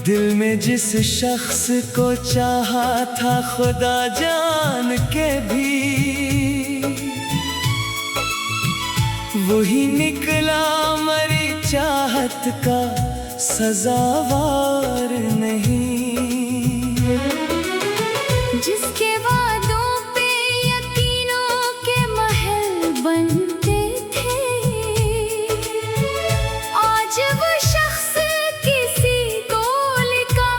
दिल में जिस शख्स को चाहा था खुदा जान के भी, वही निकला मरी चाहत का सजावार नहीं। जिसके वादों पे यकीनों के महल बनते थे, आज वो शख्स किसी कौल का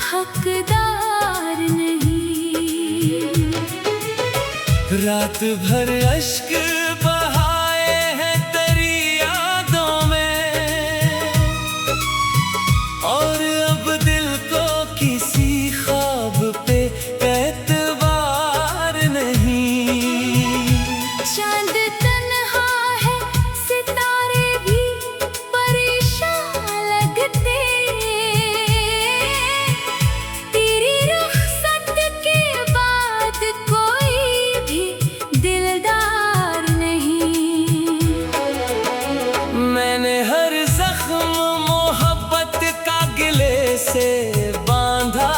हकदार नहीं। रात भर अश्क बहाए हैं तेरी यादों में, और अब दिल को किसी ख्वाब पे एतबार नहीं। चांद तन्हा है, सितारे भी परेशान लगते, तेरी रुखसत के बाद कोई भी दिलदार नहीं। मैंने हर जख्म मोहब्बत का गिले से बांधा,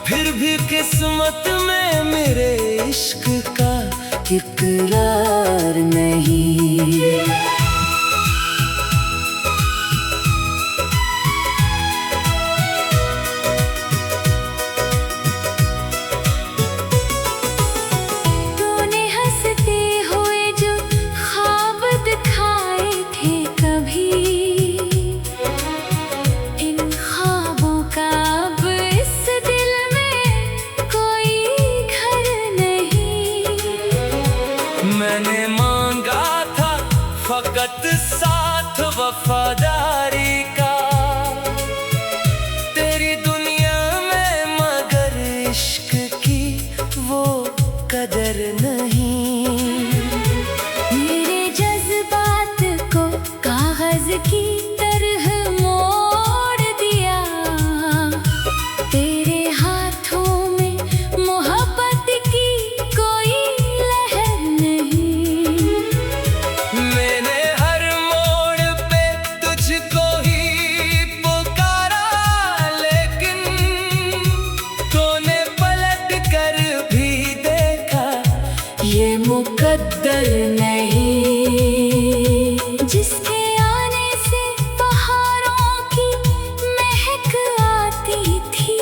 फिर भी किस्मत में मेरे इश्क का इकरार नहीं। तूने हंसते हुए जो ख्वाब दिखाए थे कभी, इन ख्वाबों का अब इस दिल में कोई घर नहीं। मैंने मांगा था फकत साथ वफादारी का तेरी दुनिया में, मगर इश्क की वो कदर नहीं। मेरे जज्बात को कागज की तरह मोड़ दिया, तेरे हाथों में मोहब्बत की कोई लहर नहीं। मैंने हर मोड़ पे तुझको ही पुकारा, लेकिन तूने पलट कर भी देखा ये मुकद्दर नहीं। जिसके आने से पहाड़ों की महक आती थी,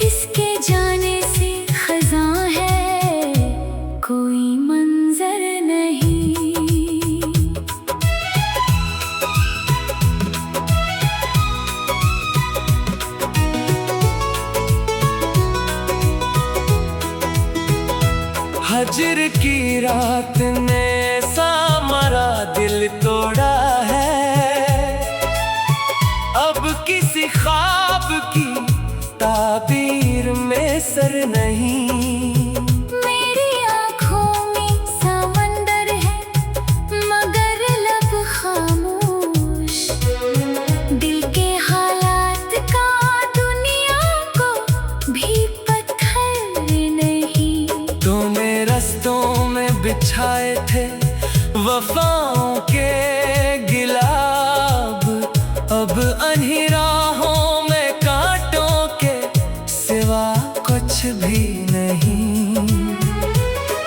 इसके जाने से खज़ां है कोई मंजर नहीं। हजर की रात ने सा मरा दिल तोड़ा है, अब किसी ख्वाब की ताबीर में सर नहीं। मेरी आँखों में समंदर है, मगर लब खामोश, दिल के हालात का दुनिया को भी पत्थर नहीं। तूने रस्तों में बिछाए थे वफाओं के गिलाब, अब अन्ही राहों में कांटों के सिवा कुछ भी नहीं।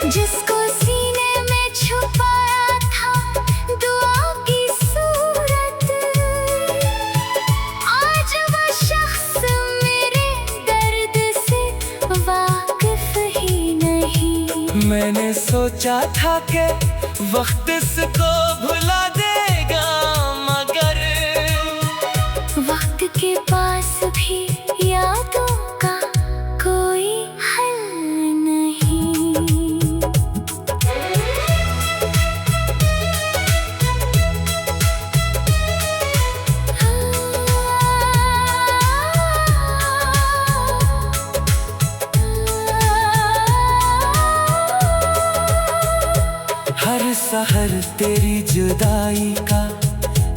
जिसको सीने में छुपाया था दुआ की सूरत, आज वो शख्स मेरे दर्द से वाकिफ ही नहीं। मैंने सोचा था कि वक्त इसको भुला देगा, मगर वक्त के पास भी यादों का कोई हल नहीं। हर सहर तेरी जुदाई का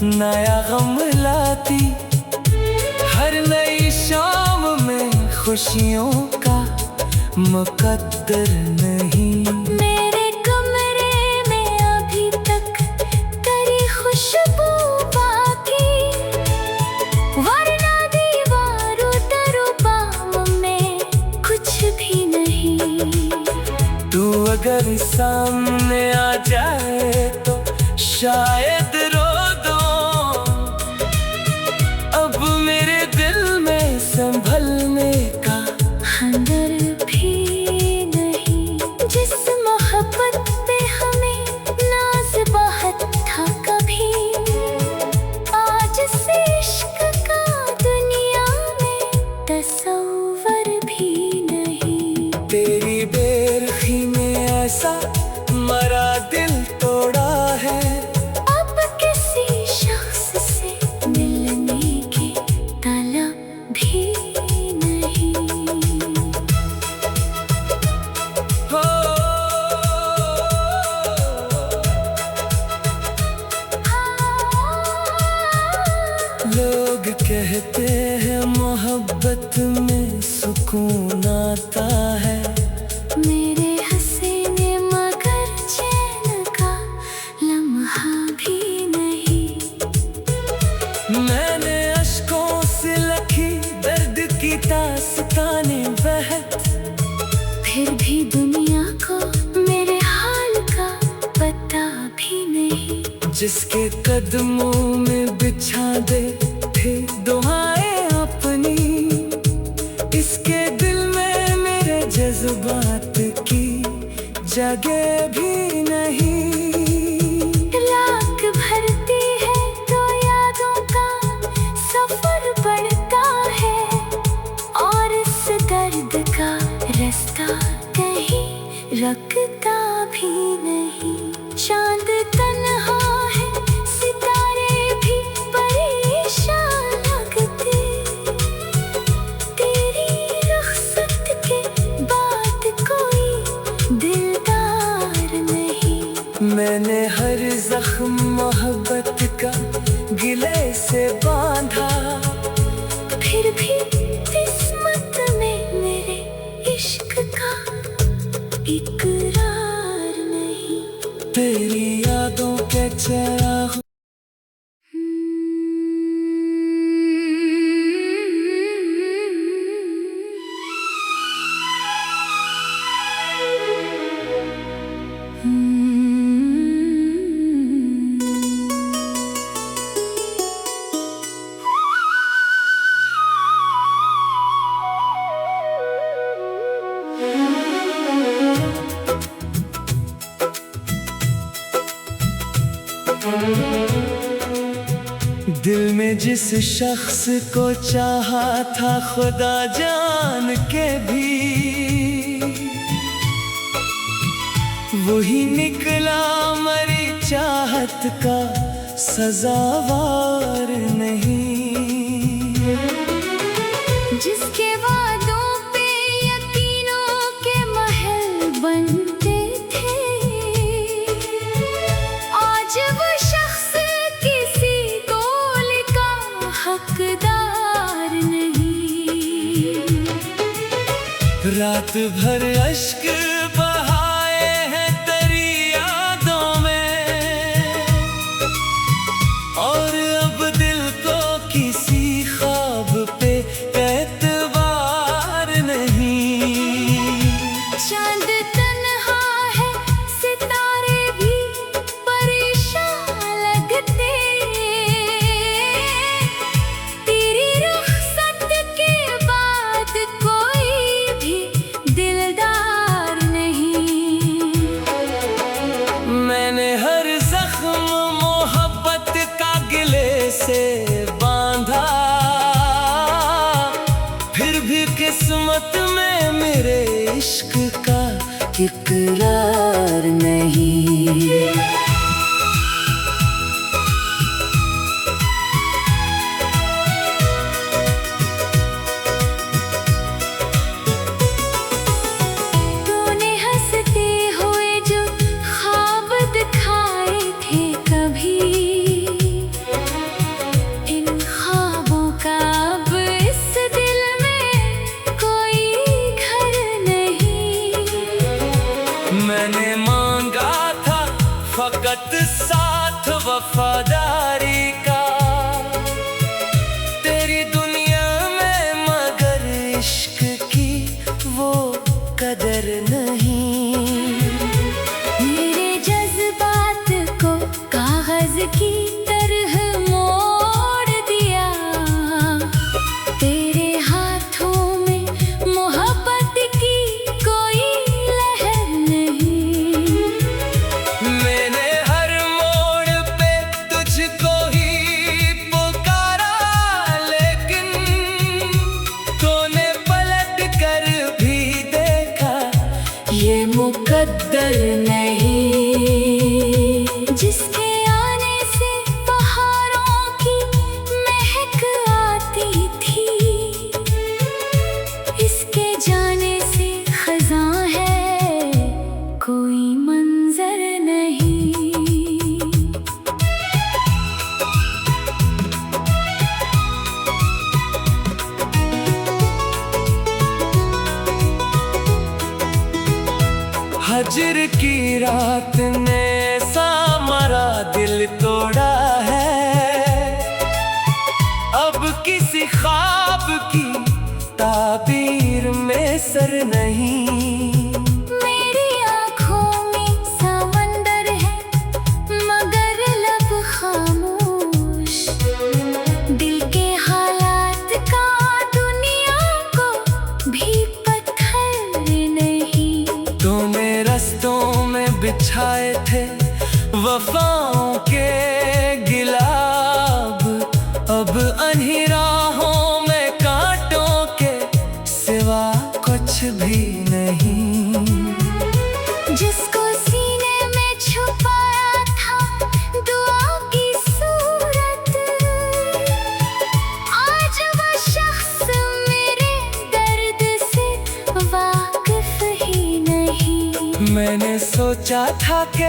नया गम लाती, हर नई शाम में खुशियों का मुकद्दर नहीं। मेरे कमरे में अभी तक तेरी खुशबू सामने आ जाए तो शायद रो दो। अब मेरे दिल में संभलने का हंदर भी नहीं। जिस मोहब्बत पे हमें नाज बहुत था कभी, आज से इश्क का दुनिया में तस्वर भी नहीं। तेरी बेरखी ने ऐसा मरा दिल तोड़ा है, अब किसी शख्स से मिलने की तलब भी नहीं। हो लोग कहते हैं मोहब्बत में सुकून आता है, मेरे हसीने मगर चैन का लम्हा भी नहीं। मैंने अश्कों से लिखी दर्द की दास्ताने बहत, फिर भी दुनिया को मेरे हाल का पता भी नहीं। जिसके कदमों में बिछा दे थे दुआएं अपनी, इसके दिल में मेरे जज्बात की जगह भी नहीं। राख भरती है तो यादों का सफर बढ़ता है, और इस दर्द का रास्ता कहीं रखता भी नहीं। चांद तन्हा है, सितारे भी परेशान लगते, तेरी रुखसत के बाद कोई दिलदार नहीं। मैंने हर जख्म मोहब्बत का गिले से बांधा, फिर भी किस्मत में मेरे इश्क का इकरार नहीं। तेरी यादों के चराग दिल में जिस शख्स को चाहा था खुदा जान के भी, वही निकला मरी चाहत का सजावार नहीं। जिसके वादों पे यकीनों के महल बनते थे, आज वो शख्स किसी कौल का हकदार नहीं। रात भर अश्क बहाए हैं तेरी यादों में, और अब दिल को किसी ख्वाब पे एतबार नहीं। चांद तन्हा है, सितारे भी परेशान लगते, तेरी रुखसत के बाद कोई भी दिलदार नहीं। मैंने हर जख्म मोहब्बत का गिले से बांधा, फिर भी किस्मत में मेरे इश्क का इकरार नहीं। तूने हंसते हुए जो ख्वाब दिखाए थे कभी, इन ख्वाबों का अब इस दिल में कोई घर नहीं। मैंने मांगा था फकत साथ वफादारी का, तेरी दुनिया में मगर इश्क की वो कदर नहीं। फज्र की रात ने सा हमारा दिल तोड़ा है। अब किसी ख्वाब की ताबीर में सर नहीं। मेरी आँखों में समंदर है मगर लब खामोश। दिल के हालात का दुनिया को भी पत्थर नहीं। तूने रस्तों में बिछाए थे वफाओं के गिलाब, अब अन्ही राहों में कांटों के सिवा कुछ भी नहीं। जिसको सीने में छुपाया था दुआ की सूरत, आज वो शख्स मेरे दर्द से वाकिफ ही नहीं। मैंने सोचा था कि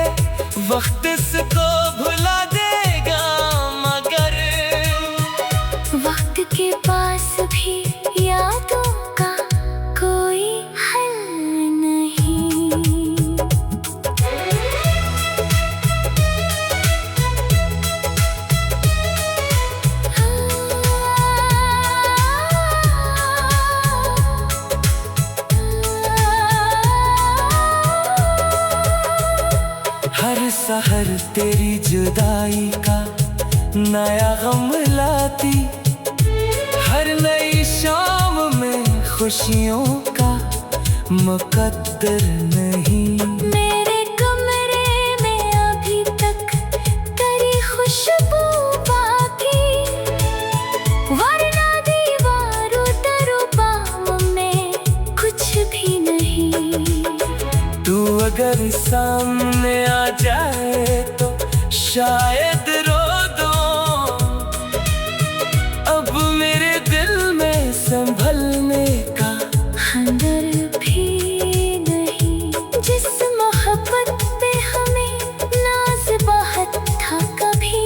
वक्त इसको भुला देगा, मगर वक्त के पास भी यादों का कोई हल नहीं। हर सहर तेरी जुदाई का नया गम लाती, हर नई शाम में खुशियों का मुकद्दर नहीं। मेरे कमरे में अभी तक तेरी खुशबू बाकी, वरना दीवारों दरबार में कुछ भी नहीं। तू अगर सामने आ जाए तो शायद रो दो, अब मेरे दिल में संभलने का हंदर भी नहीं। जिस मोहब्बत पे हमें नाज बहुत था कभी,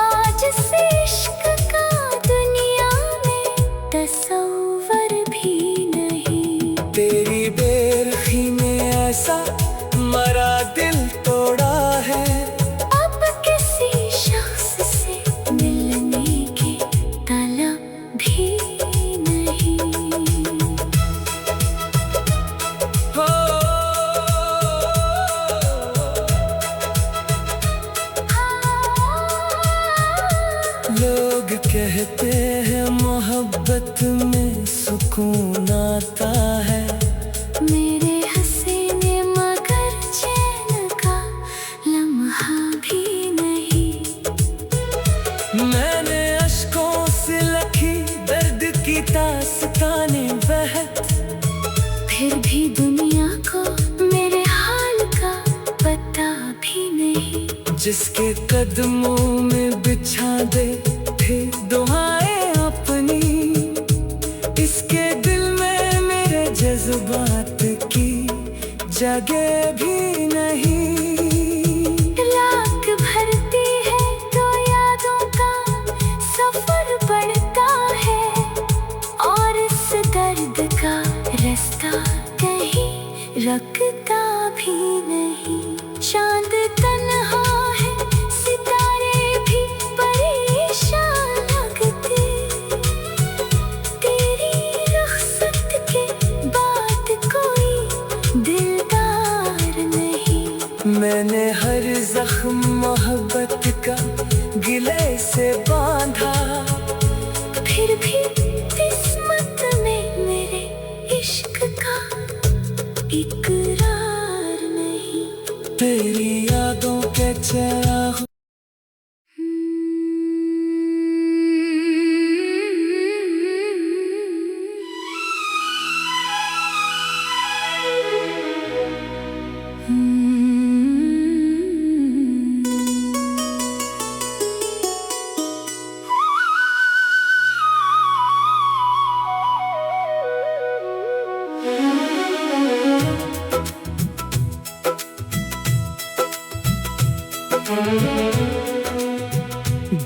आज से इश्क का दुनिया में तसव्वुर भी नहीं। तेरी बेरखी ने ऐसा मरा दिल तोड़ा है, अब किसी शख्स से मिलने की तलब भी नहीं। हो लोग कहते हैं मोहब्बत में सुकून आता है। मेरे हसीने मगर चैन का लम्हा भी नहीं। मैंने अश्कों से लिखी दर्द की दास्ताने बहत, फिर भी दुनिया को मेरे हाल का पता भी नहीं। जिसके कदमों में बिछा दे थे दुआएं अपनी, इसके दिल में मेरे जज्बात की जगह भी नहीं। रात भरती है तो यादों का सफर बढ़ता है, और इस दर्द का रास्ता कहीं रखता भी नहीं। चांद तन्हा है सितारे भी परेशान लगते, तेरी रुखसत के बाद कोई दिलदार नहीं। मैंने हर जख्म मोहब्बत का गिले से बांधा, फिर भी किस्मत में मेरे इश्क का इकरार नहीं। तेरी यादों के चिराग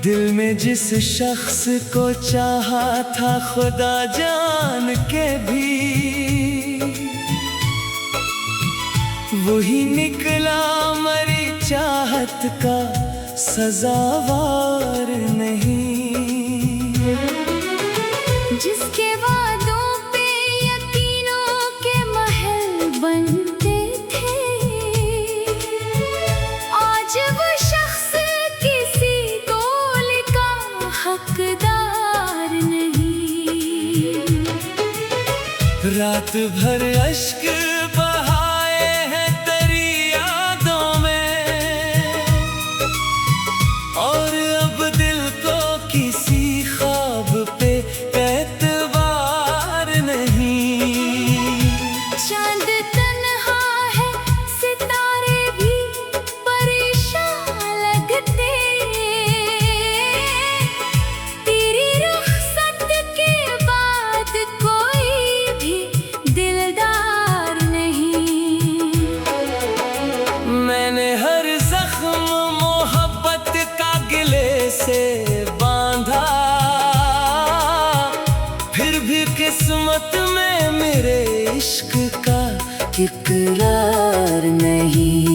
दिल में जिस शख्स को चाहा था खुदा जान के भी, वही निकला मरी चाहत का सजावार नहीं। जिसके वादों पे यकीनों के महल बनते थे, आज वो शख्स किसी कौल का हकदार नहीं। रात भर अश्क बहाए हैं तेरी यादों में, और अब दिल को किसी ख्वाब पे एतबार नहीं। चांद तन्हा है, सितारे भी परेशान लगते, तेरी रुखसत के बाद कोई भी दिलदार नहीं। मैंने हर जख्म मोहब्बत का गिले से बांधा, फिर भी किस्मत में मेरे इश्क का इकरार नहीं।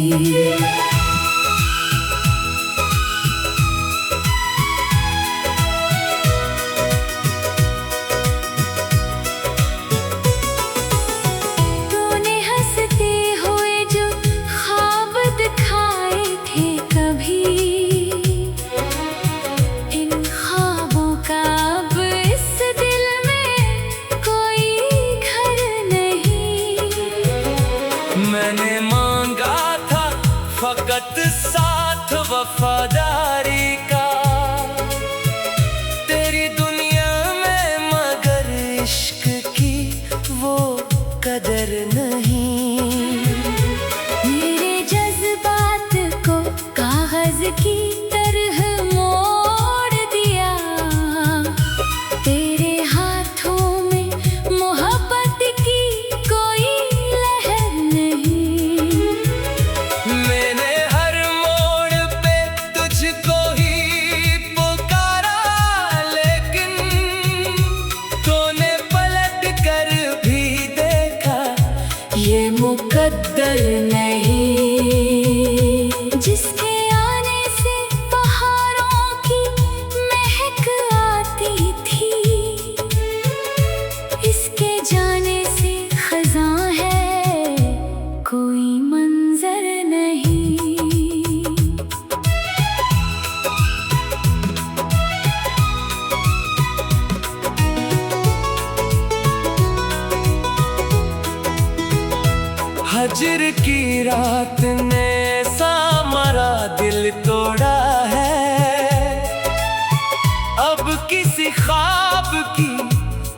तूने हंसते हुए जो ख्वाब दिखाए थे कभी, इन ख्वाबों का अब इस दिल में कोई घर नहीं। मैंने मांगा था फकत साथ वफादारी का तेरी दुनिया में, मगर इश्क की वो कदर नहीं। मेरे जज्बात को कागज की तरह मोड़ दिया, तेरे हाथों में मोहब्बत की कोई लहर नहीं। मैंने हर मोड़ पे तुझको ही पुकारा, लेकिन तूने पलट कर भी देखा ये मुकद्दर नहीं। जिसके आने से पहाड़ों की महक आती थी, इसके जाने से खज़ां है कोई मंजर नहीं। हजर की रात ने सा मरा दिल तोड़ा है, अब किसी ख्वाब की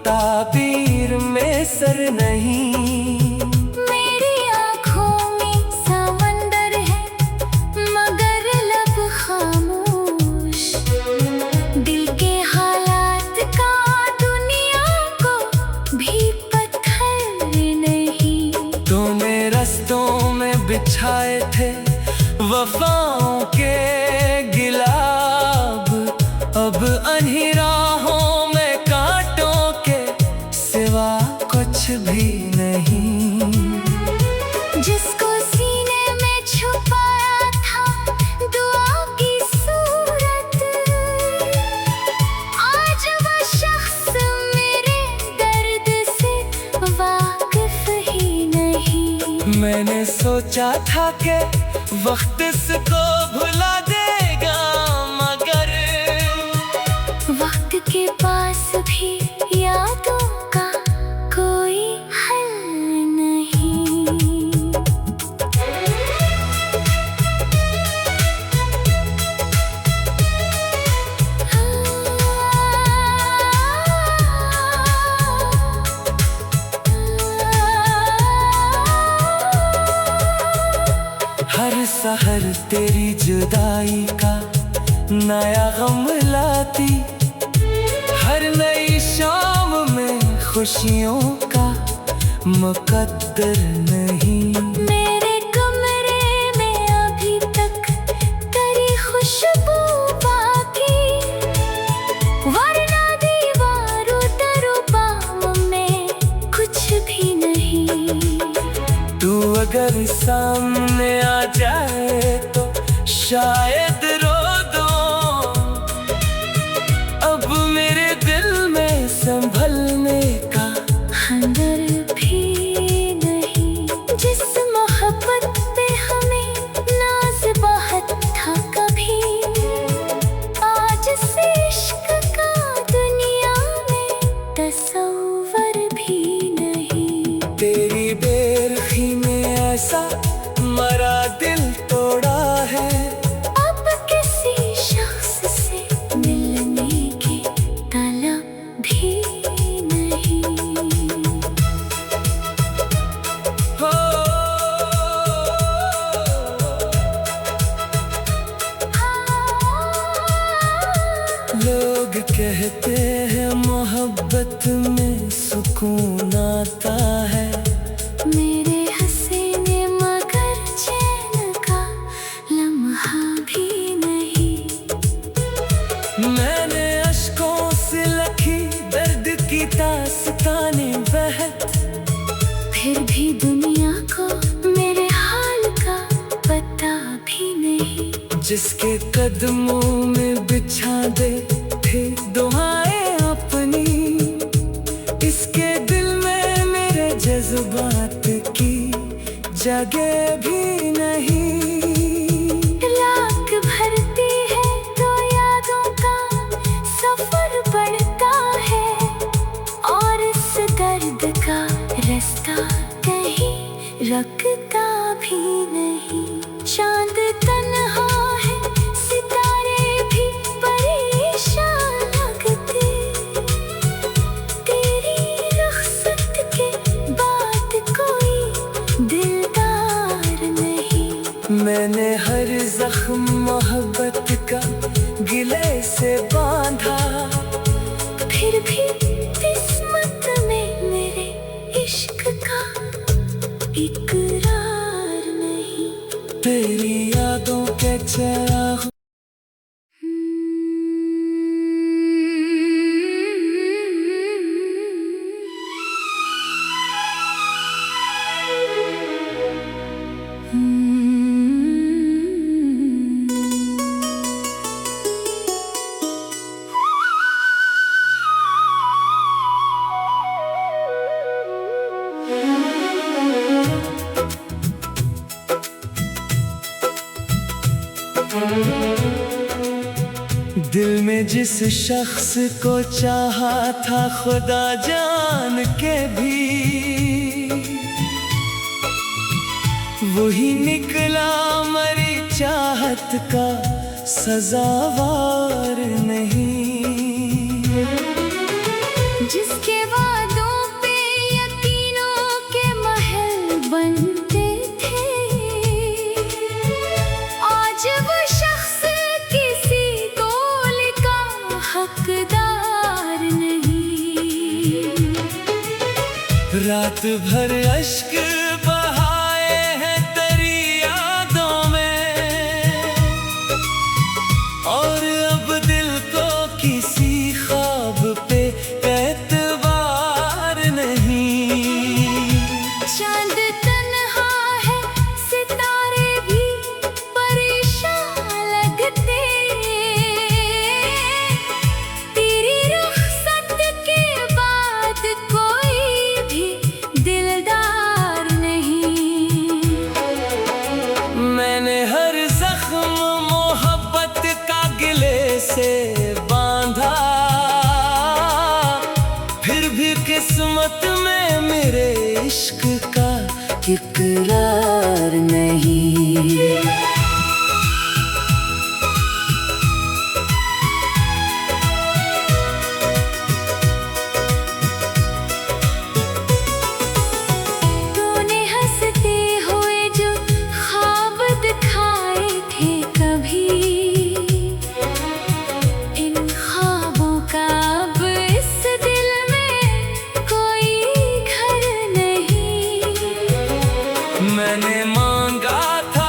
ताबीर में सर नहीं। मेरी आँखों में समंदर है, मगर लब खामोश, दिल के हालात का दुनिया को भी पत्थर नहीं। तूने रस्तों में बिछाए थे वफाओं के गिलाब, अब अन्ही राहों में कांटों के सिवा कुछ भी नहीं। जिसको सीने में छुपाया था दुआ की सूरत, आज वो शख्स मेरे दर्द से वाकिफ ही नहीं। मैंने सोचा था कि वक्त इसको भुला देगा, मगर वक्त के पास भी यादों का कोई हल नहीं। हर सहर तेरी जुदाई का नया गम लाती, हर नई शाम में खुशियों का मुकद्दर नहीं। मेरे कमरे में अभी तक तेरी खुशबू बाकी, वरना दीवारों दरबार में कुछ भी नहीं। तू अगर सामने आ जाए तो शायद रो दो। अब मेरे दिल में संभलने का हंदर भी नहीं। जिस मोहब्बत पे हमें नाज़ बहुत था कभी, आज से इश्क का दुनिया में तसव्वुर भी नहीं। तेरी बेरुखी ने ऐसा मरा दिल तोड़ा है, अब किसी शख्स से मिलने की तलब भी नहीं। हो लोग कहते हैं मोहब्बत में सुकून आता है, मेरे हसीने मगर चैन का लम्हा भी नहीं। मैंने अश्कों से लिखी दर्द की दास्ताने बहत, फिर भी दुनिया को मेरे हाल का पता भी नहीं। जिसके कदमों में बिछा दे थे दुआएं अपनी, इसके दिल में मेरे जज्बात की जगह भी नहीं। रात भरती है तो यादों का सफर बढ़ता है, और इस दर्द का रास्ता कहीं रुकता भी नहीं। चांद तन्हा है, सितारे भी परेशान लगते, तेरी रुखसत के बाद कोई दिलदार नहीं। मैंने हर जख्म मोहब्बत का गिले से बांधा, फिर भी किस्मत में मेरे इश्क का इकरार नहीं। तेरी यादों के चिराग दिल में जिस शख्स को चाहा था खुदा जान के भी, वही निकला मरी चाहत का सजावार नहीं। जिसके वादों पे यकीनों के महल बनते थे, आज वो शख्स किसी कौल का हकदार नहीं। रात भर अश्क बहाए हैं तेरी यादों में, और अब दिल को किसी ख्वाब पे एतबार नहीं। चांद तन्हा है, सितारे भी परेशान लगते, तेरी रुखसत के बाद कोई भी दिलदार नहीं। मैंने हर जख्म मोहब्बत का गिले से बांधा, फिर भी किस्मत में मेरे इश्क का इकरार नहीं। तूने हंसते हुए जो ख्वाब दिखाए थे कभी, इन ख्वाबों का अब इस दिल में कोई घर नहीं। मैंने मांगा था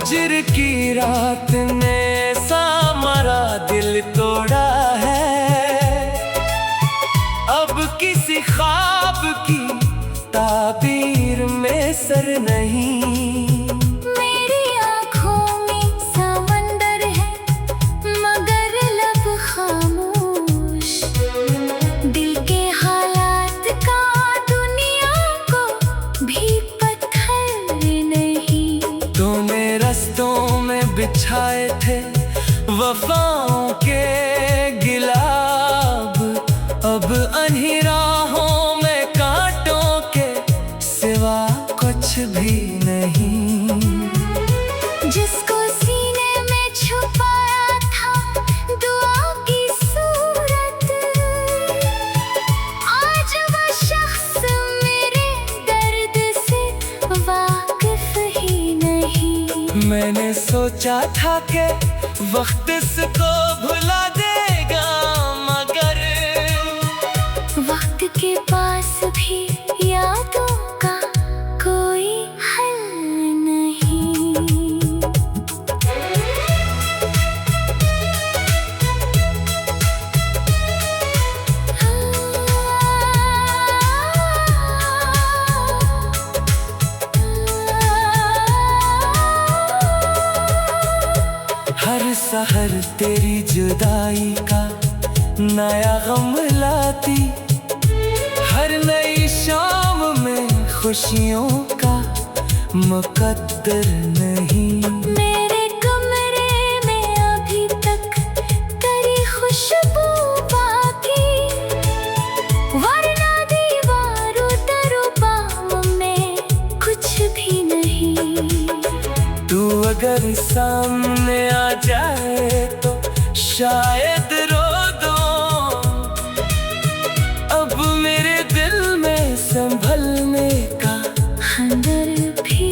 फजर की रात ने सा मरा दिल तोड़ा है। अब किसी ख्वाब की ताबीर में सर नहीं। मेरी आँखों में समंदर है मगर लब खामोश। दिल के हालात का दुनिया को भी पत्थर नहीं। तूने रस्तों में बिछाए थे वफाओं के गिलाब। अब अनहिराहों में कांटों के सिवा कुछ भी नहीं। जिसको सीने में छुपाया था दुआ की सूरत, आज वो शख्स मेरे दर्द से वाकिफ ही नहीं। मैंने सोचा था कि वक्त इसको भुला देगा, मगर वक्त के पास भी यादों का कोई हल नहीं। हर सहर तेरी जुदाई का नया गम लाती। हर नई शाम में खुशियों का मुकद्दर नहीं। मेरे कमरे में अभी तक तेरी खुशबू बाकी, वरना दीवारों दरबार में कुछ भी नहीं। तू अगर सामने आ जाए तो शायद रो दो। अब मेरे दिल में संभलने का हंदर भी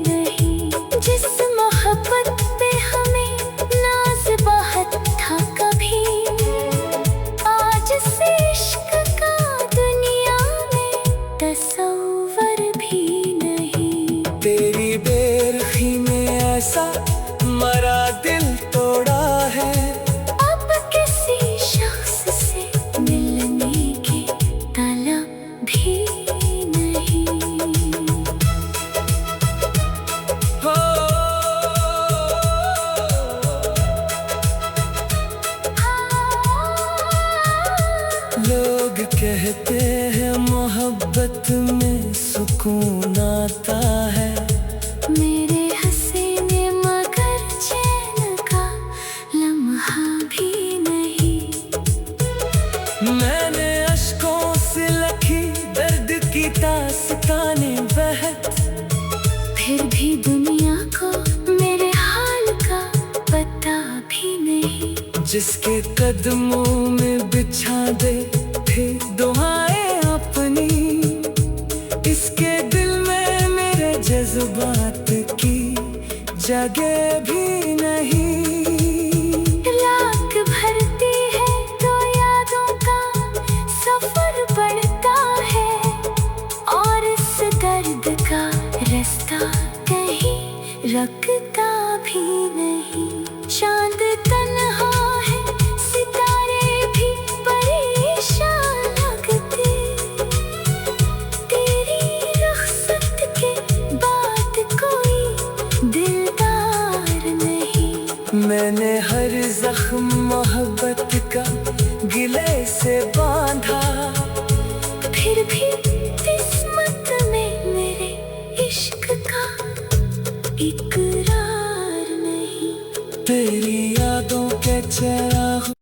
नहीं। जिस मोहब्बत पे हमें नाज बहुत था कभी, आज से इश्क का दुनिया में तसव्वुर भी नहीं। तेरी बेरखी में ऐसा मरा दिल तोड़ा है। अब किसी शख्स से मिलने की तलब भी नहीं। हो लोग कहते हैं मोहब्बत में सुकून आता है। मेरे हसीने मगर चैन का लम्हा भी नहीं। मैंने अश्कों से लिखी दर्द की दास्तानें बहत। फिर भी दुनिया को मेरे हाल का पता भी नहीं। जिसके कदमों में बिछा दे थे दुआएं अपनी, इसके दिल में मेरे जज्बात की जगह भी नहीं। रात भरती है तो यादों का सफर बढ़ता है, और इस दर्द का रास्ता कहीं रुकता भी नहीं। चांद तन्हा है, सितारे भी परेशान लगते। तेरी रुखसत के बाद कोई दिलदार नहीं। मैंने हर जख्म मोहब्बत का गिले से बांधा। फिर भी किस्मत में मेरे इश्क का इकरार नहीं। तेरी यादों के चिराग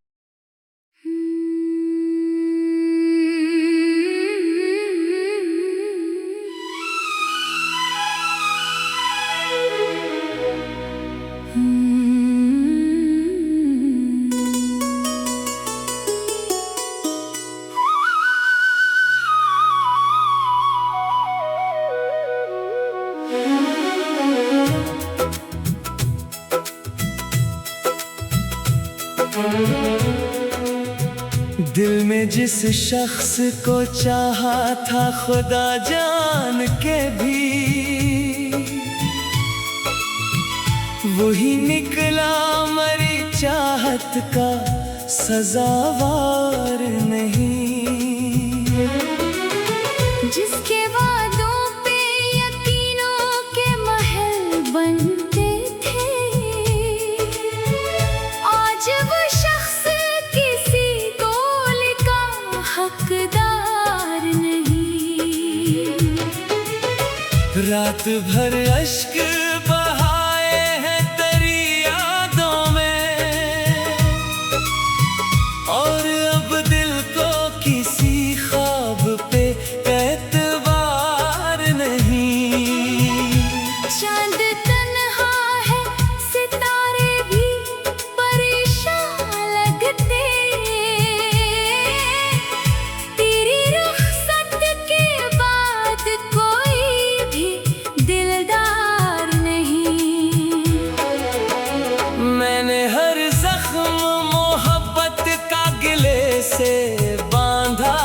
दिल में जिस शख्स को चाहा था खुदा जान के भी, वही निकला मरी चाहत का सजावार नहीं। जिसके वादों पे यकीनों के महल बनते थे, आज वो शख्स किसी कौल का हकदार नहीं। रात भर अश्क बहाए हैं तेरी यादों में, और अब दिल को किसी ख्वाब पे एतबार नहीं। चांद तन्हा है, सितारे भी परेशान लगते, तेरी रुखसत के बाद कोई भी दिलदार नहीं। मैंने हर जख्म मोहब्बत का गिले से बांधा,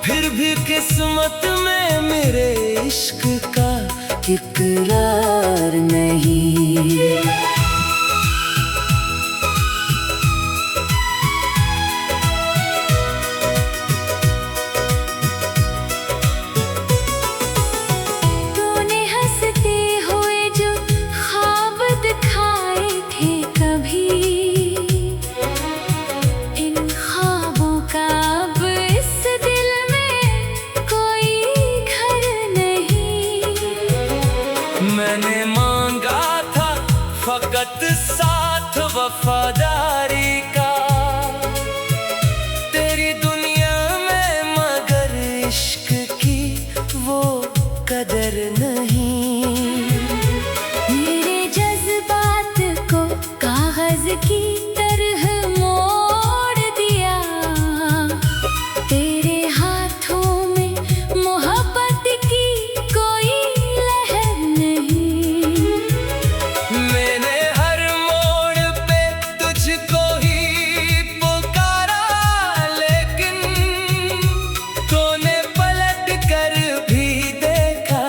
फिर भी किस्मत में मेरे इश्क का इकरार नहीं। तूने हंसते हुए जो ख्वाब दिखाए थे कभी, इन ख्वाबों का अब इस दिल में कोई घर नहीं। मैंने मांगा था फकत साथ वफादारी का तेरी दुनिया में, मगर इश्क की वो कदर नहीं। मेरे जज्बात को कागज की तरह मोड़ दिया, तेरे हाथों में मोहब्बत की कोई लहर नहीं। मैंने हर मोड़ पे तुझको ही पुकारा, लेकिन तूने पलट कर भी देखा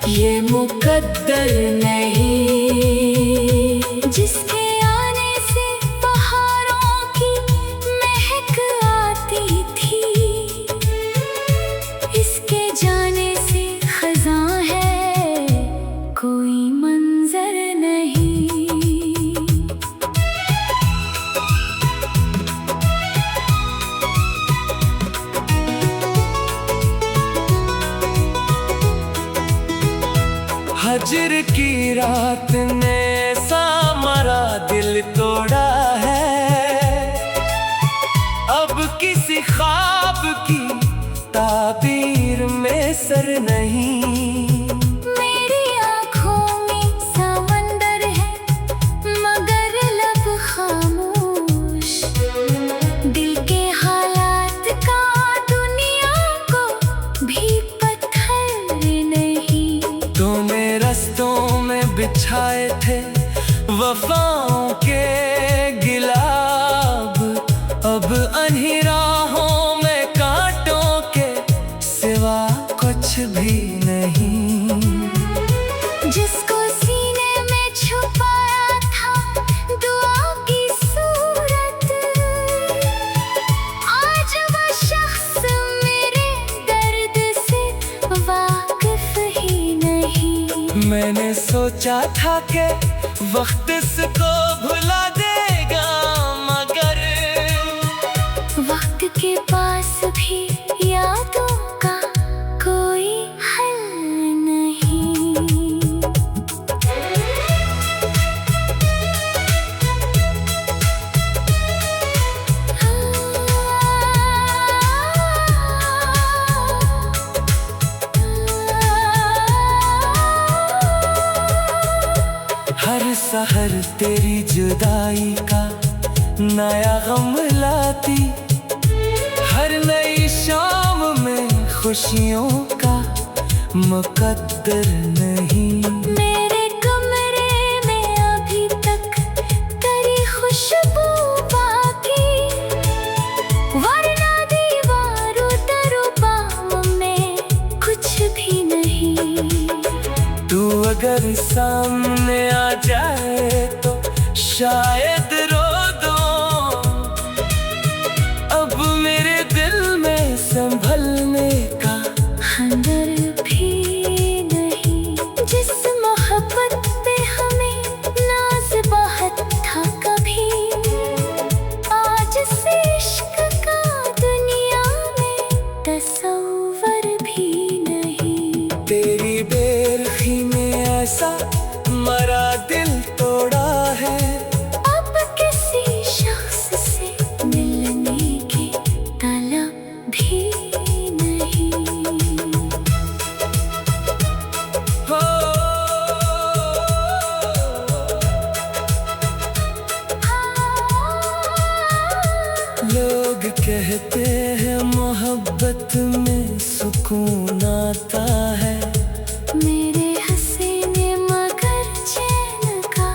ये मुकद्दर नहीं। जिसके आने से पहाड़ों की महक आती थी, इसके जाने से खज़ां है कोई मंजर नहीं। हजर की रात ने सा मरा दिल तोड़ा है, अब किसी ख्वाब की ताबीर में सर नहीं। मेरी आँखों में समंदर है, मगर लब खामोश, दिल के हालात का दुनिया को भी पत्थर नहीं। तूने रस्तों में बिछाए थे वफाओं के गिलाब, अब अन्ही राहों में कांटों के सिवा कुछ भी नहीं। जिसको सीने में छुपाया था दुआ की सूरत, आज वो शख्स मेरे दर्द से वाकिफ ही नहीं। मैंने सोचा था कि वक्त इसको भुला देगा, मगर वक्त के पास भी यादों का कोई हल नहीं। हर सहर तेरी जुदाई का नया गम लाती, हर नई शाम में खुशियों का मुकद्दर नहीं। मेरे कमरे में अभी तक तेरी खुशबू बाकी, वरना दीवारों दरबार में कुछ भी नहीं। तू अगर सामने आ जाए तो शायद रो दो। अब मेरे दिल में संभलने का हंदर भी नहीं। जिस मोहब्बत पे हमें नाज बहुत था कभी, आज से इश्क का दुनिया में तस्वर भी नहीं। तेरी बेरखी ने ऐसा मरा दिल तोड़ा है, अब किसी शख्स से मिलने की तलब भी नहीं। हो लोग कहते हैं मोहब्बत में सुकून आता है, मेरे हसीने मगर चैन का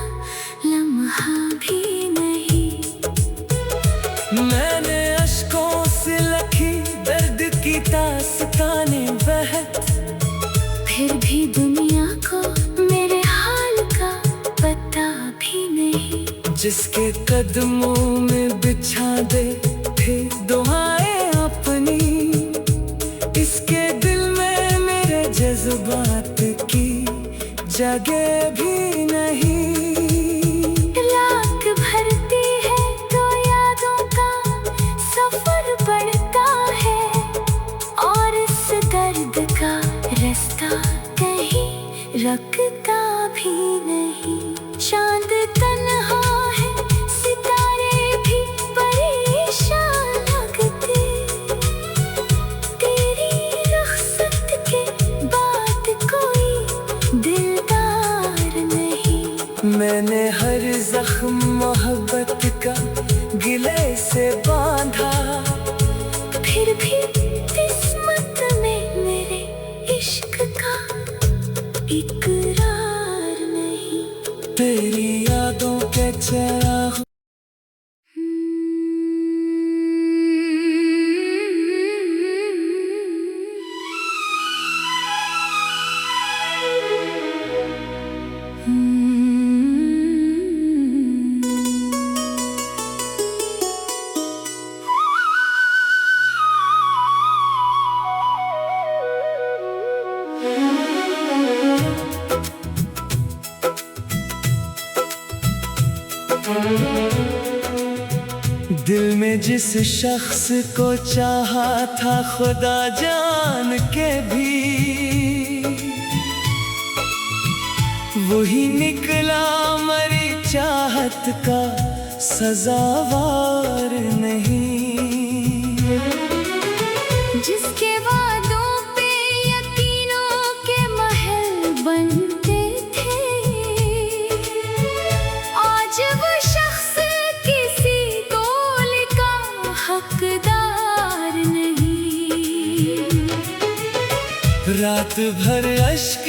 लम्हा भी नहीं। मैंने अश्कों से लिखी दर्द की दास्तानें बहत, फिर भी दुनिया को मेरे हाल का पता भी नहीं। जिसके कदमों में बिछा दे थे दुआएं अपनी, इसके दिल में मेरे जज्बात की जगह भी नहीं। रात भरती है तो यादों का सफर बढ़ता है, और इस दर्द का रास्ता कहीं रखता भी नहीं। चांद तन्हा है, सितारे भी परेशान लगते, तेरी रुखसत के बाद कोई दिलदार नहीं। मैंने हर जख्म मोहब्बत का गिले से बांधा, फिर भी किस्मत में मेरे इश्क का इकरार नहीं। तेरी यादों के चिराग दिल में जिस शख्स को चाहा था खुदा जान के भी, वही निकला मरी चाहत का सजावार नहीं। जिसके वादों पे यकीनों के महल बनते थे, आज वो शख्स किसी कौल का हकदार नहीं। रात भर अश्क